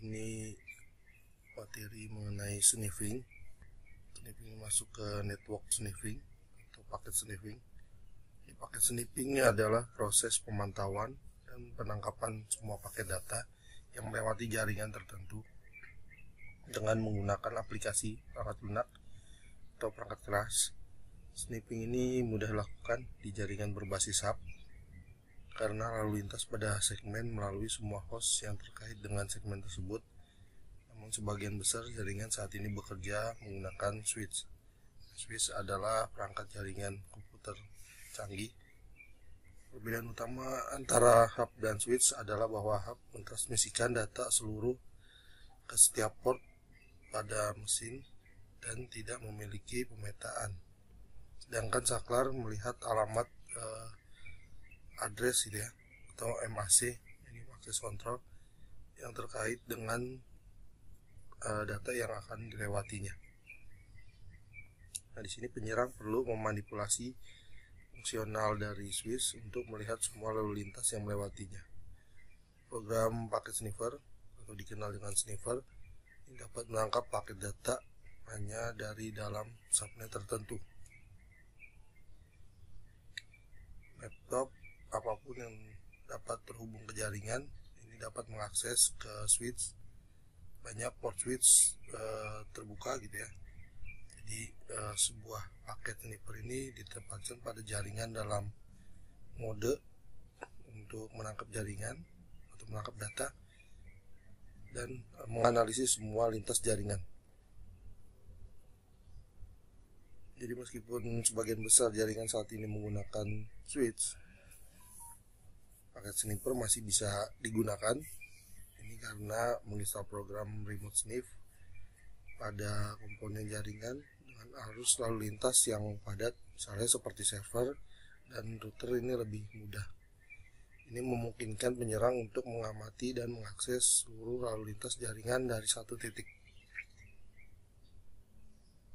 ini materi mengenai sniffing. Sniffing masuk ke network sniffing atau paket sniffing. Paket sniffing adalah proses pemantauan dan penangkapan semua paket data yang melewati jaringan tertentu dengan menggunakan aplikasi perangkat lunak atau perangkat keras. Sniffing ini mudah dilakukan di jaringan berbasis hub karena lalu lintas pada segmen melalui semua host yang terkait dengan segmen tersebut. Namun sebagian besar jaringan saat ini bekerja menggunakan switch. Switch adalah perangkat jaringan komputer canggih. Perbedaan utama antara hub dan switch adalah bahwa hub mentransmisikan data seluruh ke setiap port pada mesin dan tidak memiliki pemetaan. Sedangkan saklar melihat alamat address gitu ya, atau MAC, ini access control, yang terkait dengan data yang akan dilewatinya. Nah, di sini penyerang perlu memanipulasi fungsional dari switch untuk melihat semua lalu lintas yang melewatinya. Program paket sniffer atau dikenal dengan sniffer ini dapat menangkap paket data hanya dari dalam subnet tertentu. Laptop apapun yang dapat terhubung ke jaringan ini dapat mengakses ke switch. Banyak port switch terbuka gitu ya. Jadi sebuah paket sniffer ini ditempatkan pada jaringan dalam mode untuk menangkap jaringan atau menangkap data dan menganalisis semua lintas jaringan. Jadi meskipun sebagian besar jaringan saat ini menggunakan switch, paket sniffer masih bisa digunakan. Ini karena menginstal program remote sniff pada komponen jaringan dengan arus lalu lintas yang padat, misalnya seperti server dan router, ini lebih mudah. Ini memungkinkan penyerang untuk mengamati dan mengakses seluruh lalu lintas jaringan dari satu titik.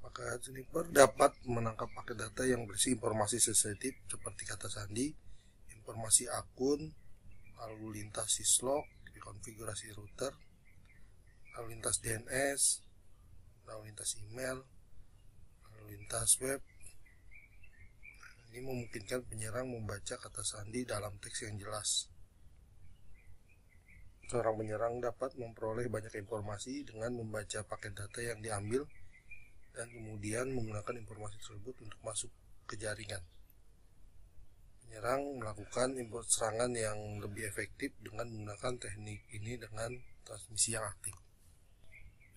Maka sniffer dapat menangkap paket data yang berisi informasi sensitif seperti kata sandi, informasi akun, lalu lintas syslog, konfigurasi router, lalu lintas DNS, lalu lintas email, lalu lintas web. Ini memungkinkan penyerang membaca kata sandi dalam teks yang jelas. Seorang penyerang dapat memperoleh banyak informasi dengan membaca paket data yang diambil dan kemudian menggunakan informasi tersebut untuk masuk ke jaringan. Penyerang melakukan serangan yang lebih efektif dengan menggunakan teknik ini dengan transmisi yang aktif.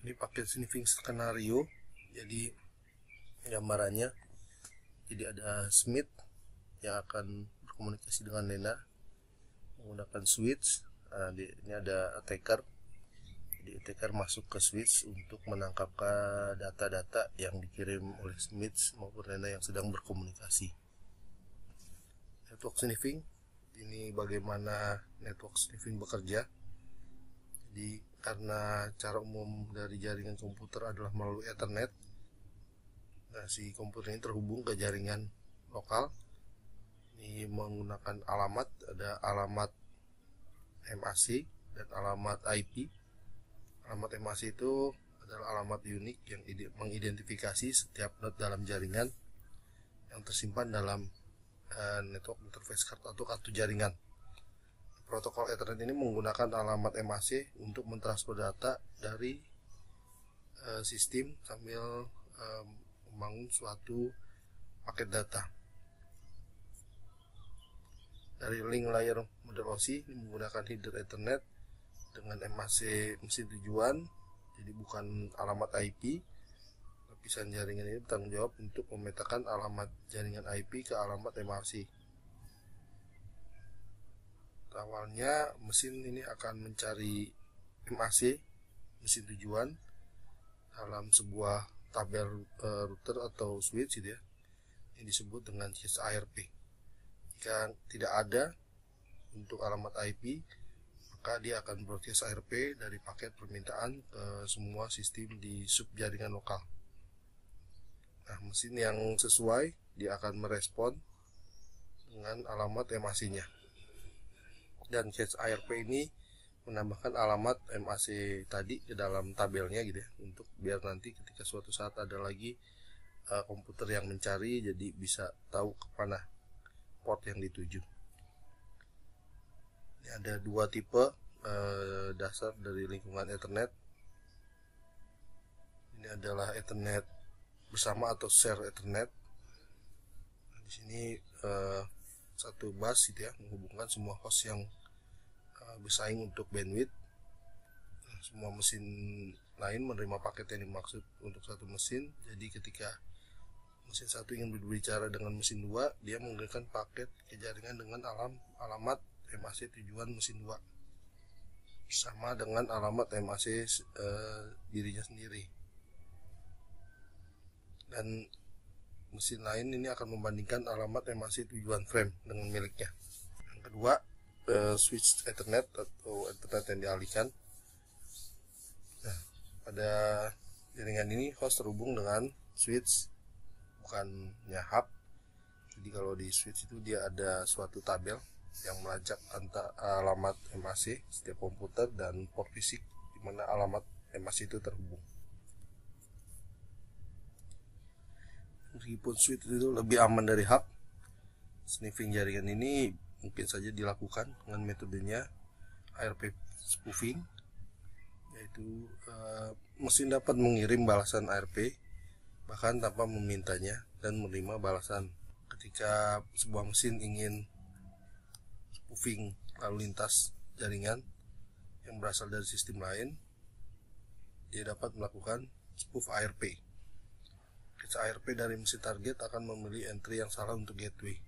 Ini paket sniffing skenario. Jadi gambarannya, jadi ada Smith yang akan berkomunikasi dengan Lena menggunakan switch. Ini ada attacker. Jadi attacker masuk ke switch untuk menangkap data-data yang dikirim oleh Smith maupun Lena yang sedang berkomunikasi. Network sniffing, ini bagaimana network sniffing bekerja. Jadi karena cara umum dari jaringan komputer adalah melalui Ethernet, nah, si komputer ini terhubung ke jaringan lokal. Ini menggunakan alamat, ada alamat MAC dan alamat IP. Alamat MAC itu adalah alamat unik yang mengidentifikasi setiap node dalam jaringan yang tersimpan dalam network interface card atau kartu jaringan. Protokol Ethernet ini menggunakan alamat MAC untuk mentransfer data dari sistem sambil membangun suatu paket data. Dari link layer model OSI ini menggunakan header Ethernet dengan MAC mesin tujuan, jadi bukan alamat IP. Lapisan jaringan ini bertanggung jawab untuk memetakan alamat jaringan IP ke alamat MAC. Awalnya mesin ini akan mencari MAC, mesin tujuan, dalam sebuah tabel router atau switch gitu ya, yang disebut dengan CARP. Jika tidak ada untuk alamat IP, maka dia akan broadcast ARP dari paket permintaan ke semua sistem di sub jaringan lokal. Nah, mesin yang sesuai dia akan merespon dengan alamat MAC-nya. Dan cache ARP ini menambahkan alamat MAC tadi ke dalam tabelnya gitu ya, untuk biar nanti ketika suatu saat ada lagi komputer yang mencari, jadi bisa tahu kemana port yang dituju. Ini ada dua tipe dasar dari lingkungan Ethernet. Ini adalah Ethernet bersama atau share Ethernet. Di sini satu bus gitu ya, menghubungkan semua host yang bersaing untuk bandwidth. Semua mesin lain menerima paket yang dimaksud untuk satu mesin. Jadi ketika mesin satu ingin berbicara dengan mesin 2, dia menggunakan paket ke jaringan dengan alamat MAC tujuan mesin 2 sama dengan alamat MAC dirinya sendiri. Dan mesin lain ini akan membandingkan alamat MAC tujuan frame dengan miliknya. Yang kedua, switch Ethernet atau Ethernet yang dialihkan. Nah, pada jaringan ini host terhubung dengan switch, bukannya hub. Jadi kalau di switch itu dia ada suatu tabel yang melacak antara alamat MAC setiap komputer dan port fisik di mana alamat MAC itu terhubung. Meskipun switch itu lebih aman dari hub, sniffing jaringan ini mungkin saja dilakukan dengan metodenya ARP spoofing, yaitu mesin dapat mengirim balasan ARP bahkan tanpa memintanya dan menerima balasan. Ketika sebuah mesin ingin spoofing lalu lintas jaringan yang berasal dari sistem lain, dia dapat melakukan spoof ARP. ARP dari mesin target akan memilih entry yang salah untuk gateway.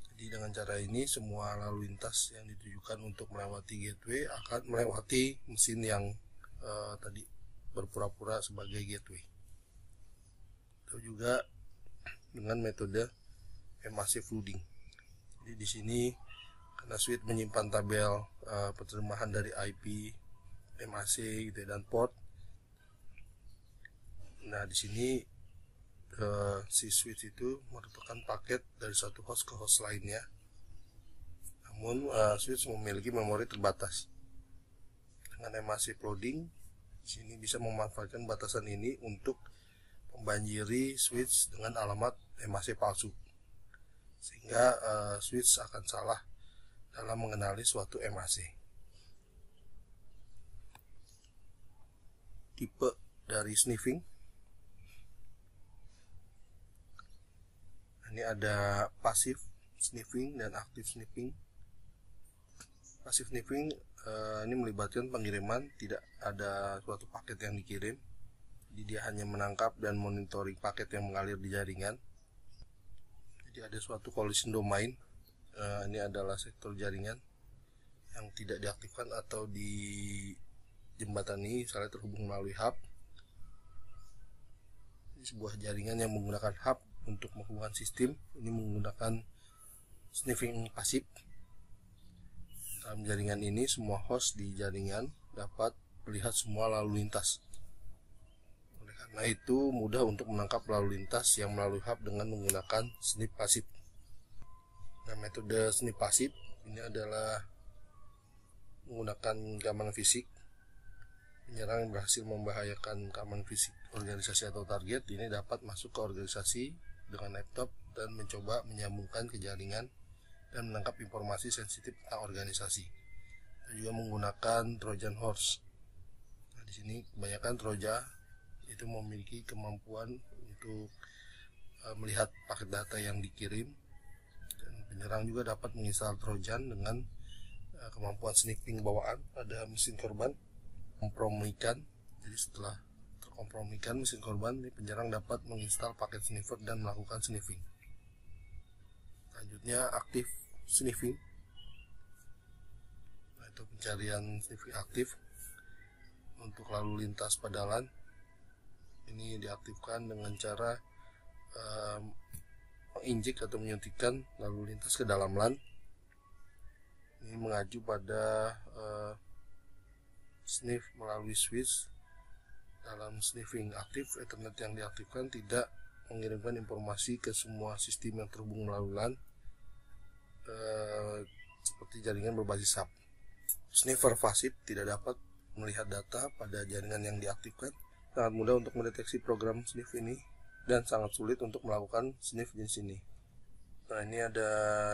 Jadi dengan cara ini semua lalu lintas yang ditujukan untuk melewati gateway akan melewati mesin yang tadi berpura-pura sebagai gateway. Atau juga dengan metode MAC flooding. Jadi di sini karena switch menyimpan tabel penerjemahan dari IP, MAC gitu dan port. Nah di sini si switch itu merupakan paket dari satu host ke host lainnya. Namun switch memiliki memori terbatas. Dengan MAC flooding, sini bisa memanfaatkan batasan ini untuk membanjiri switch dengan alamat MAC palsu, sehingga switch akan salah dalam mengenali suatu MAC. Tipe dari sniffing, ini ada pasif sniffing dan aktif sniffing. Pasif sniffing ini melibatkan pengiriman, tidak ada suatu paket yang dikirim, jadi dia hanya menangkap dan monitoring paket yang mengalir di jaringan. Jadi ada suatu collision domain, ini adalah sektor jaringan yang tidak diaktifkan atau dijembatani, misalnya terhubung melalui hub. Jadi sebuah jaringan yang menggunakan hub untuk menghubungkan sistem ini menggunakan sniffing pasif. Dalam jaringan ini semua host di jaringan dapat melihat semua lalu lintas. Oleh karena itu mudah untuk menangkap lalu lintas yang melalui hub dengan menggunakan sniff pasif. Nah, metode sniff pasif ini adalah menggunakan keamanan fisik. Penyerang yang berhasil membahayakan keamanan fisik organisasi atau target ini dapat masuk ke organisasi dengan laptop dan mencoba menyambungkan ke jaringan dan menangkap informasi sensitif tentang organisasi. Dan juga menggunakan Trojan horse. Nah, di sini kebanyakan Troja itu memiliki kemampuan untuk melihat paket data yang dikirim, dan penyerang juga dapat menginstal Trojan dengan kemampuan sniffing bawaan pada mesin korban, kompromikan. Jadi setelah terkompromikan mesin korban, penyerang dapat menginstal paket sniffer dan melakukan sniffing. Selanjutnya aktif sniffing, atau pencarian sniffing aktif untuk lalu lintas pada LAN. Ini diaktifkan dengan cara menginjek atau menyuntikkan lalu lintas ke dalam LAN. Ini mengacu pada sniff melalui switch. Dalam sniffing aktif, Ethernet yang diaktifkan tidak mengirimkan informasi ke semua sistem yang terhubung melalui LAN seperti jaringan berbasis hub. Sniffer pasif tidak dapat melihat data pada jaringan yang diaktifkan. Sangat mudah untuk mendeteksi program sniff ini dan sangat sulit untuk melakukan sniff jenis ini. Nah, ini ada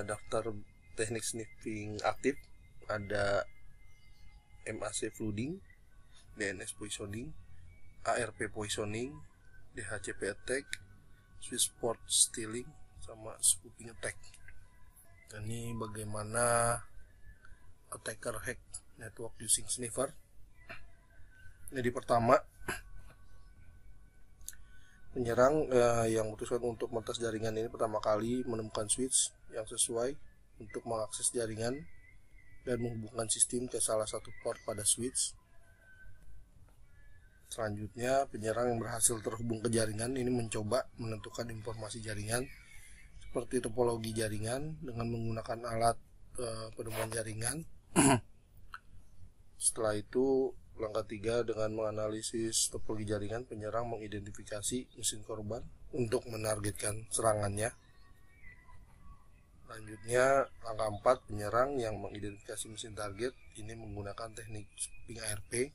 daftar teknik sniffing aktif. Ada MAC flooding, DNS poisoning, ARP poisoning, DHCP attack, switchport stealing, sama spoofing attack. Dan ini bagaimana attacker hack network using sniffer. Jadi pertama, penyerang yang memutuskan untuk meretas jaringan ini pertama kali menemukan switch yang sesuai untuk mengakses jaringan dan menghubungkan sistem ke salah satu port pada switch. Selanjutnya, penyerang yang berhasil terhubung ke jaringan ini mencoba menentukan informasi jaringan seperti topologi jaringan dengan menggunakan alat penemuan jaringan. Setelah itu, langkah 3, dengan menganalisis topologi jaringan, penyerang mengidentifikasi mesin korban untuk menargetkan serangannya. Selanjutnya, langkah 4, penyerang yang mengidentifikasi mesin target ini menggunakan teknik spoofing ARP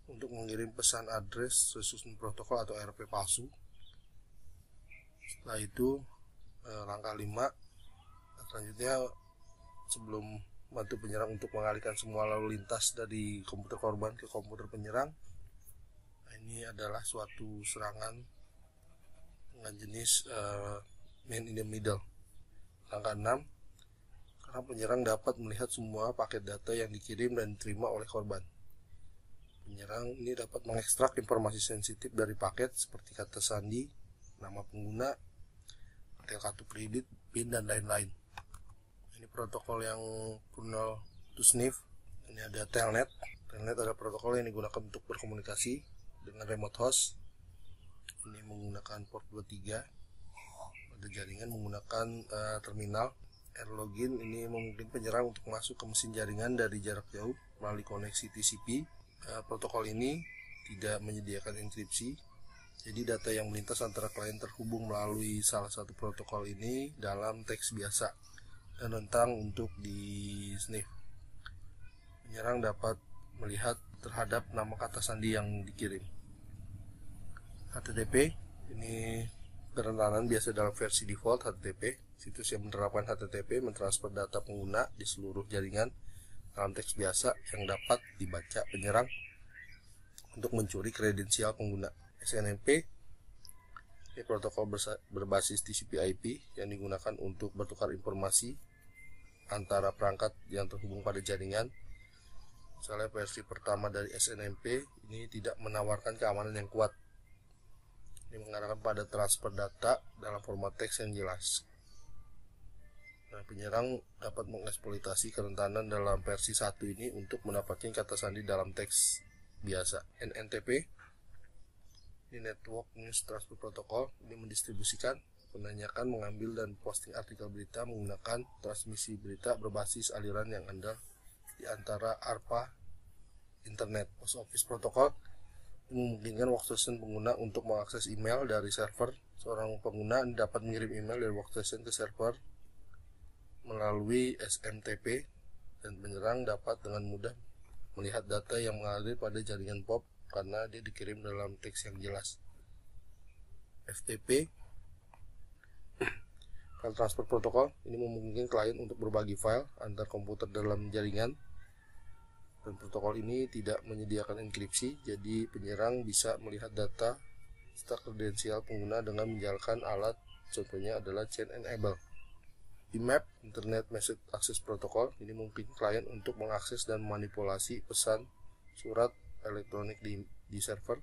untuk mengirim pesan address resume protokol atau ARP palsu. Setelah itu, langkah 5, selanjutnya sebelum bantu penyerang untuk mengalihkan semua lalu lintas dari komputer korban ke komputer penyerang. Nah, ini adalah suatu serangan dengan jenis man in the middle. Langkah 6, karena penyerang dapat melihat semua paket data yang dikirim dan diterima oleh korban. Penyerang ini dapat mengekstrak informasi sensitif dari paket seperti kata sandi, nama pengguna, detail kartu kredit, PIN, dan lain-lain. Ini protokol yang kernel to sniff. Ini ada telnet. Telnet adalah protokol yang digunakan untuk berkomunikasi dengan remote host. Ini menggunakan port 23. Pada jaringan menggunakan terminal. AirLogin ini memungkinkan penyerang untuk masuk ke mesin jaringan dari jarak jauh melalui koneksi TCP. Protokol ini tidak menyediakan enkripsi. Jadi data yang melintas antara klien terhubung melalui salah satu protokol ini dalam teks biasa dan rentang untuk di sniff. Penyerang dapat melihat terhadap nama kata sandi yang dikirim. HTTP ini kerentanan biasa dalam versi default HTTP. Situs yang menerapkan HTTP mentransfer data pengguna di seluruh jaringan dalam teks biasa yang dapat dibaca penyerang untuk mencuri kredensial pengguna. SNMP ini protokol berbasis TCP/IP yang digunakan untuk bertukar informasi antara perangkat yang terhubung pada jaringan. Misalnya versi pertama dari SNMP ini tidak menawarkan keamanan yang kuat. Ini mengarahkan pada transfer data dalam format teks yang jelas. Nah, penyerang dapat mengeksploitasi kerentanan dalam versi 1 ini untuk mendapatkan kata sandi dalam teks biasa. NNTP ini Network News Transfer Protocol, ini mendistribusikan, menanyakan, mengambil, dan posting artikel berita menggunakan transmisi berita berbasis aliran yang andal di antara ARPA Internet. Post Office Protocol memungkinkan workstation pengguna untuk mengakses email dari server. Seorang pengguna dapat mengirim email dari workstation ke server melalui SMTP, dan penyerang dapat dengan mudah melihat data yang mengalir pada jaringan POP karena dia dikirim dalam teks yang jelas. FTP File Transfer Protocol ini memungkinkan klien untuk berbagi file antar komputer dalam jaringan, dan protokol ini tidak menyediakan enkripsi, jadi penyerang bisa melihat data serta kredensial pengguna dengan menjalankan alat, contohnya adalah Chain Enable. IMAP Internet Message Access Protocol ini memungkinkan klien untuk mengakses dan memanipulasi pesan surat elektronik di server.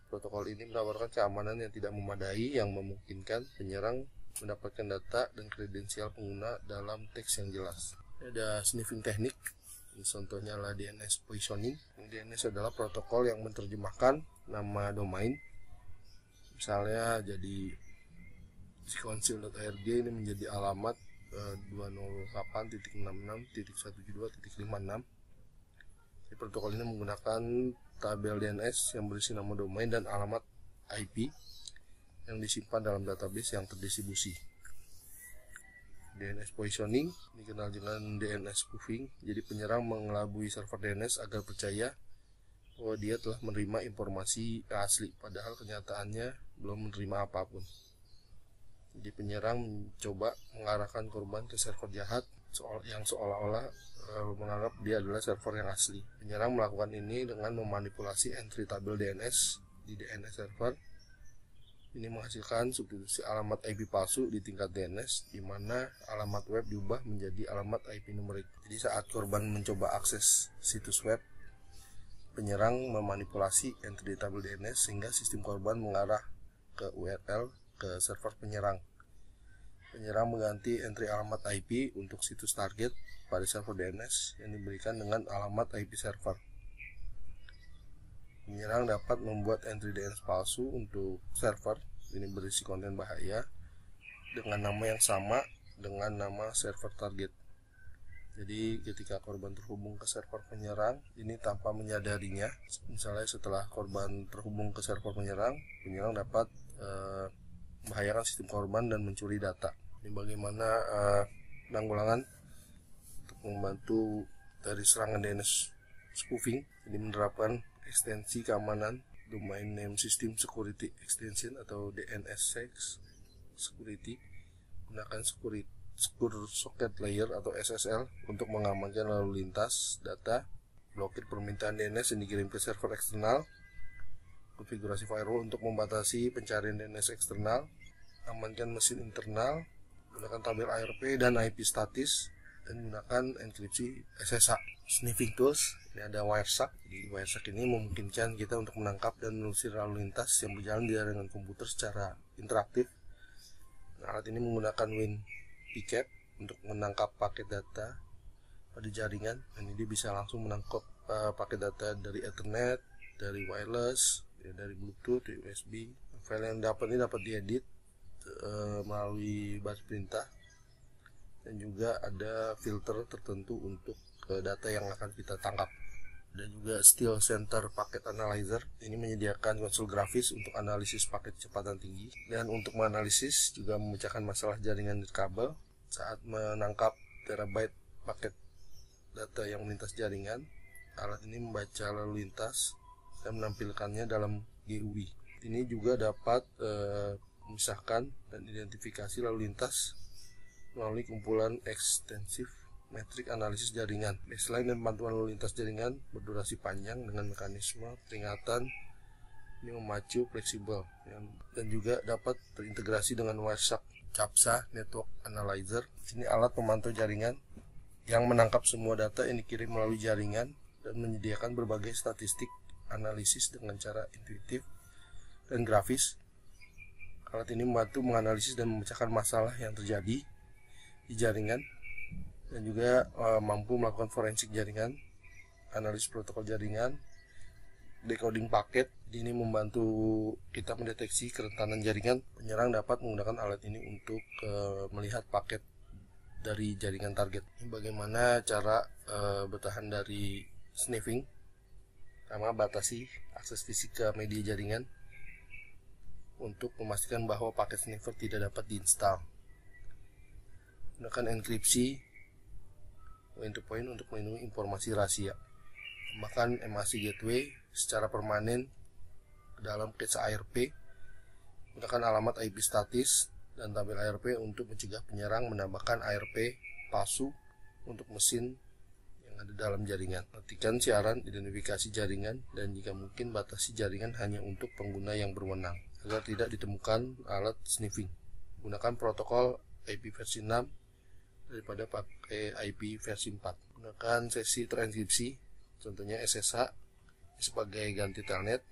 Protokol ini menawarkan keamanan yang tidak memadai yang memungkinkan penyerang mendapatkan data dan kredensial pengguna dalam teks yang jelas. Ada sniffing teknik. Ini contohnya adalah DNS poisoning. DNS adalah protokol yang menerjemahkan nama domain. Misalnya jadi sequential.org ini menjadi alamat 208.66.172.56. Protokol ini menggunakan tabel DNS yang berisi nama domain dan alamat IP yang disimpan dalam database yang terdistribusi. DNS poisoning dikenal dengan DNS spoofing. Jadi penyerang mengelabui server DNS agar percaya bahwa dia telah menerima informasi asli, padahal kenyataannya belum menerima apapun. Jadi penyerang mencoba mengarahkan korban ke server jahat yang seolah-olah menganggap dia adalah server yang asli. Penyerang melakukan ini dengan memanipulasi entry tabel DNS di DNS server. Ini menghasilkan substitusi alamat IP palsu di tingkat DNS, di mana alamat web diubah menjadi alamat IP numerik. Jadi saat korban mencoba akses situs web, penyerang memanipulasi entry tabel DNS sehingga sistem korban mengarah ke URL ke server penyerang. Penyerang mengganti entry alamat IP untuk situs target pada server DNS yang diberikan dengan alamat IP server. Penyerang dapat membuat entry DNS palsu untuk server ini berisi konten bahaya dengan nama yang sama dengan nama server target. Jadi ketika korban terhubung ke server penyerang ini tanpa menyadarinya, misalnya setelah korban terhubung ke server penyerang dapat membahayakan sistem korban dan mencuri data. Ini bagaimana penanggulangan untuk membantu dari serangan DNS spoofing. Jadi menerapkan ekstensi keamanan Domain Name System Security Extension atau DNSSEC Security, gunakan Secure Socket Layer atau SSL untuk mengamankan lalu lintas data, blokir permintaan DNS yang dikirim ke server eksternal, konfigurasi firewall untuk membatasi pencarian DNS eksternal, amankan mesin internal, gunakan tabel ARP dan IP statis, dan gunakan enkripsi SSH. Sniffing tools, ini ada Wireshark. Di Wireshark ini memungkinkan kita untuk menangkap dan menelusuri lalu lintas yang berjalan di jaringan komputer secara interaktif. Nah, alat ini menggunakan WinPCAP untuk menangkap paket data pada jaringan, dan ini bisa langsung menangkap paket data dari Ethernet, dari wireless, dari Bluetooth, dari USB. File yang dapat diedit melalui baris perintah, dan juga ada filter tertentu untuk data yang akan kita tangkap. Dan juga Steel Center Packet Analyzer, ini menyediakan konsol grafis untuk analisis paket kecepatan tinggi, dan untuk menganalisis juga memecahkan masalah jaringan nirkabel saat menangkap terabyte paket data yang melintas jaringan. Alat ini membaca lalu lintas dan menampilkannya dalam GUI. Ini juga dapat memisahkan dan identifikasi lalu lintas melalui kumpulan ekstensif metrik analisis jaringan. Baseline dan bantuan lalu lintas jaringan berdurasi panjang dengan mekanisme peringatan ini memacu fleksibel, dan juga dapat terintegrasi dengan Wireshark CAPTCHA Network Analyzer. Ini alat pemantau jaringan yang menangkap semua data yang dikirim melalui jaringan dan menyediakan berbagai statistik analisis dengan cara intuitif dan grafis. Alat ini membantu menganalisis dan memecahkan masalah yang terjadi di jaringan, dan juga mampu melakukan forensik jaringan, analisis protokol jaringan, decoding paket. Ini membantu kita mendeteksi kerentanan jaringan. Penyerang dapat menggunakan alat ini untuk melihat paket dari jaringan target. Ini bagaimana cara bertahan dari sniffing. Pertama, batasi akses fisik ke media jaringan untuk memastikan bahwa paket sniffer tidak dapat diinstal. Gunakan enkripsi point-to-point untuk melindungi informasi rahasia. Tambahkan MAC gateway secara permanen ke dalam cache ARP. Gunakan alamat IP statis dan tabel ARP untuk mencegah penyerang menambahkan ARP palsu untuk mesin yang ada dalam jaringan. Perhatikan siaran identifikasi jaringan, dan jika mungkin batasi jaringan hanya untuk pengguna yang berwenang agar tidak ditemukan alat sniffing. Gunakan protokol IP versi 6 daripada pakai IP versi 4. Gunakan sesi terenkripsi, contohnya SSH sebagai ganti telnet,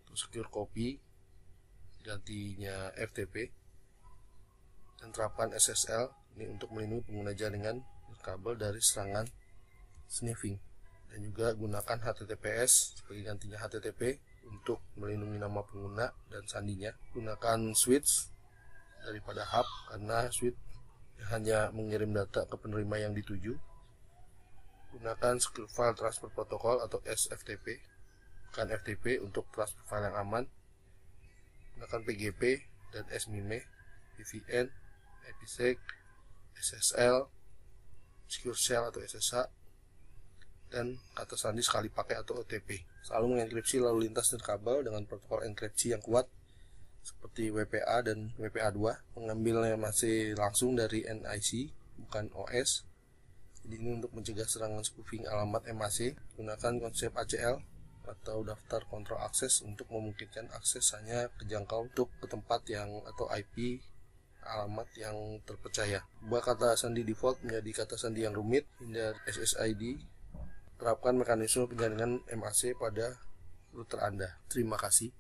atau secure copy gantinya FTP, dan terapkan SSL ini untuk melindungi pengguna jaringan kabel dari serangan sniffing. Dan juga gunakan HTTPS sebagai gantinya HTTP untuk melindungi nama pengguna dan sandinya. Gunakan switch daripada hub, karena switch hanya mengirim data ke penerima yang dituju. Gunakan Secure File Transfer Protocol atau SFTP, bukan FTP, untuk transfer file yang aman. Gunakan PGP dan SMIME, VPN, IPsec, SSL, Secure Shell atau SSH, dan kata sandi sekali pakai atau OTP. Selalu mengenkripsi lalu lintas dan kabel dengan protokol enkripsi yang kuat seperti WPA dan WPA2. Mengambilnya masih langsung dari NIC, bukan OS. Jadi ini untuk mencegah serangan spoofing alamat MAC. Gunakan konsep ACL atau daftar kontrol akses untuk memungkinkan akses hanya kejangkau untuk ke tempat yang atau IP alamat yang terpercaya. Ubah kata sandi default menjadi kata sandi yang rumit. Hindari SSID. Terapkan mekanisme penjaringan MAC pada router Anda. Terima kasih.